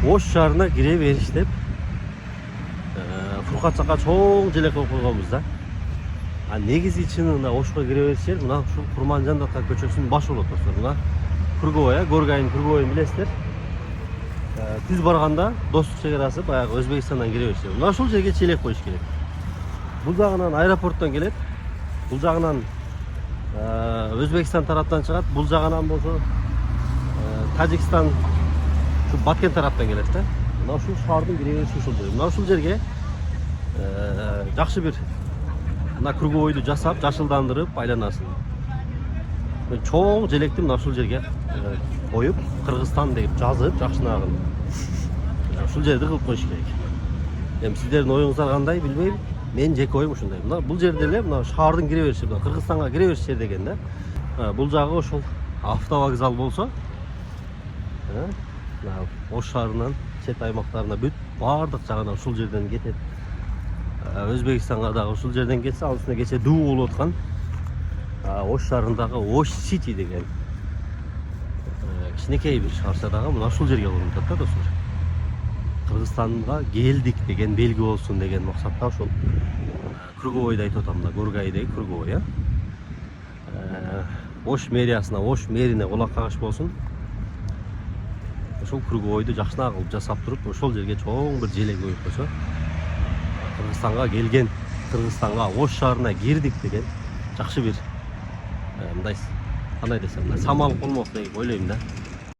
Ош шаарына кире бериш деп Фуркат жакка чоң желек коюп койгонбуз да. А негизи чынында Ошко кире бериш жер мына ушул Курманжан Датка көчөсүнүн башы болот достор. Мына Курговая, Горгайын Курговайын билесиздер. Түз барганда достук чек арасы баягы Өзбекстандан кире бериш жер. Мына ушул жерге челек коюш керек. Бул жагынан аэропорттон келет. Бул жагынан Өзбекстан тараптан чыгат. Бул жагынан болсо Тажикстан şu Баткен тараптан келет да. Мына ушул шаардын кире бериши ушул жер. Мына ушул жерге жакшы бир мына круговойду жасап, жашылдандырып айланасын. Чоң желекти мына ушул жерге коюп, Кыргызстан деп жазып, жакшынагын. Ушул жерди кылып коюш керек. Эми сиздердин оюңуздар кандай билбейм. Мен жеке оюм ушундай. Мына бул жерде эле мына шаардын кире бериши, мына Кыргызстанга кире бериш жер деген да. Бул жагы ошол автовокзал болсо, Ош шаарынан чет аймактарына бүт баардык жагынан ушул жерден кетет. Өзбекстанга дагы ушул жерден кетсе, ал үстүнө кече дуу болуп аткан Ош шаарындагы Ош Сити деген кичинекей бир шаарча дагы мына ушул жерге курулуп атат да достор. Кыргызстанга келдик деген белги болсун деген максатта ошол Круговойду айтып атам да, Горгайдеги Круговой, Ош мэриясына, Ош мэрине кулак кагыш болсун. Ошол Круговойду жакшынак кылып жасап туруп, ошол жерге чоң бир желек коюп койсо, Кыргызстанга келген, Кыргызстанга Ош шаарына кирдик деген жакшы бир мындай кандай десем, самал болмок деп ойлойм да.